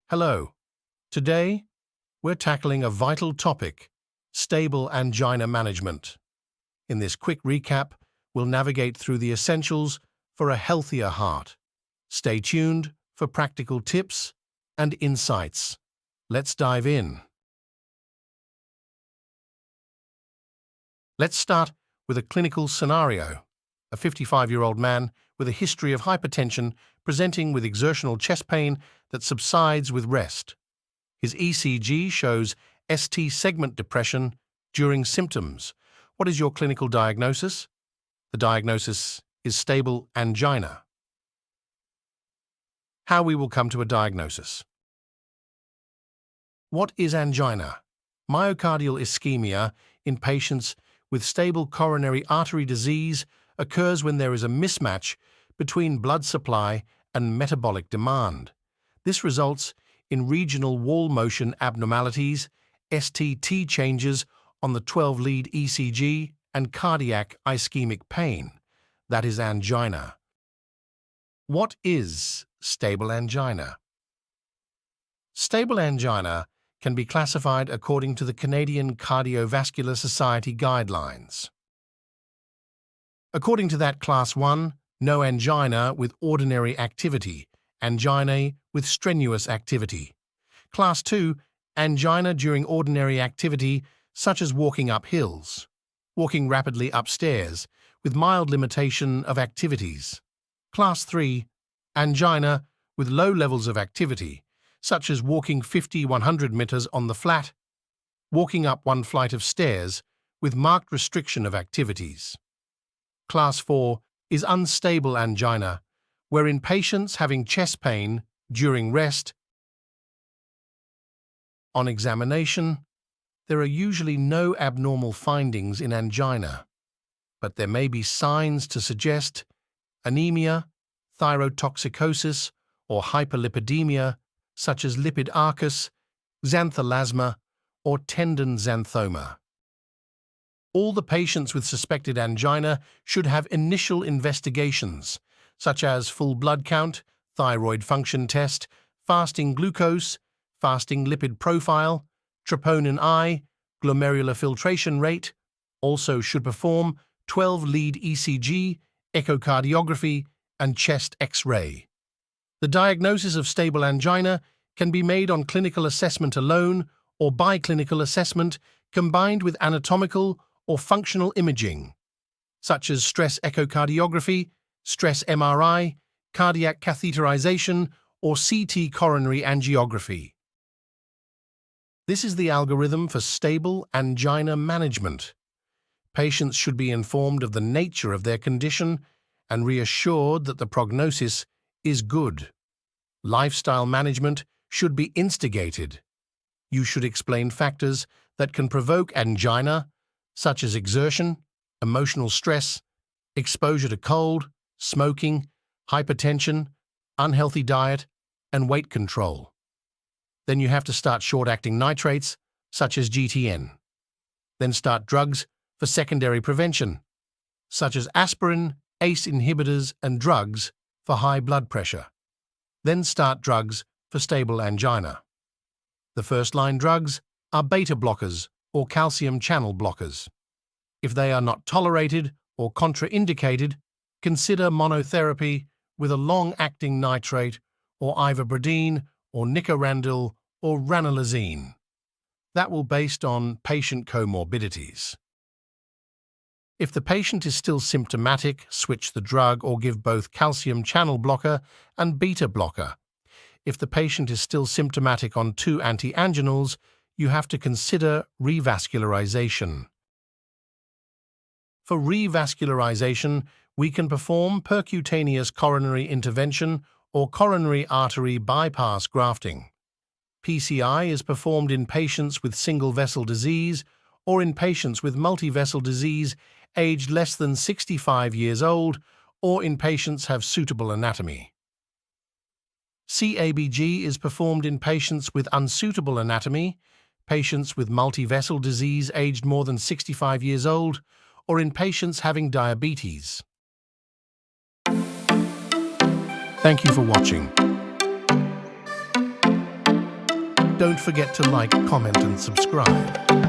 Hello. Today, we're tackling a vital topic, stable angina management. In this quick recap, we'll navigate through the essentials for a healthier heart. Stay tuned for practical tips and insights. Let's dive in. Let's start with a clinical scenario. A 55-year-old man with a history of hypertension presenting with exertional chest pain that subsides with rest. His ECG shows ST segment depression during symptoms. What is your clinical diagnosis? The diagnosis is stable angina. How we will come to a diagnosis. What is angina? Myocardial ischemia in patients with stable coronary artery disease occurs when there is a mismatch between blood supply and metabolic demand. This results in regional wall motion abnormalities, STT changes on the 12-lead ECG, and cardiac ischemic pain. That is angina. What is stable angina? Stable angina can be classified according to the Canadian Cardiovascular Society guidelines. According to that, Class 1, no angina with ordinary activity, angina with strenuous activity. Class 2, angina during ordinary activity such as walking up hills, walking rapidly upstairs with mild limitation of activities. Class 3, angina with low levels of activity such as walking 50-100 meters on the flat, walking up one flight of stairs with marked restriction of activities. Class 4 is unstable angina, wherein patients having chest pain during rest. On examination, there are usually no abnormal findings in angina, but there may be signs to suggest anemia, thyrotoxicosis, or hyperlipidemia, such as lipid arcus, xanthelasma, or tendon xanthoma. All the patients with suspected angina should have initial investigations, such as full blood count, thyroid function test, fasting glucose, fasting lipid profile, troponin I, glomerular filtration rate. Also should perform 12-lead ECG, echocardiography, and chest X-ray. The diagnosis of stable angina can be made on clinical assessment alone or by clinical assessment combined with anatomical or functional imaging, such as stress echocardiography, stress MRI, cardiac catheterization, or CT coronary angiography. This is the algorithm for stable angina management. Patients should be informed of the nature of their condition and reassured that the prognosis is good. Lifestyle management should be instigated. You should explain factors that can provoke angina, such as exertion, emotional stress, exposure to cold, smoking, hypertension, unhealthy diet, and weight control. Then you have to start short-acting nitrates, such as GTN. Then start drugs for secondary prevention, such as aspirin, ACE inhibitors, and drugs for high blood pressure. Then start drugs for stable angina. The first-line drugs are beta blockers or calcium channel blockers. If they are not tolerated or contraindicated, consider monotherapy with a long-acting nitrate or ivabradine or nicorandil or ranolazine. That will be based on patient comorbidities. If the patient is still symptomatic, switch the drug or give both calcium channel blocker and beta blocker. If the patient is still symptomatic on 2 antianginals, you have to consider revascularization. For revascularization, we can perform percutaneous coronary intervention or coronary artery bypass grafting. PCI is performed in patients with single-vessel disease or in patients with multi-vessel disease aged less than 65 years old or in patients have suitable anatomy. CABG is performed in patients with unsuitable anatomy, patients with multi-vessel disease aged more than 65 years old, or in patients having diabetes. Thank you for watching. Don't forget to like, comment and subscribe.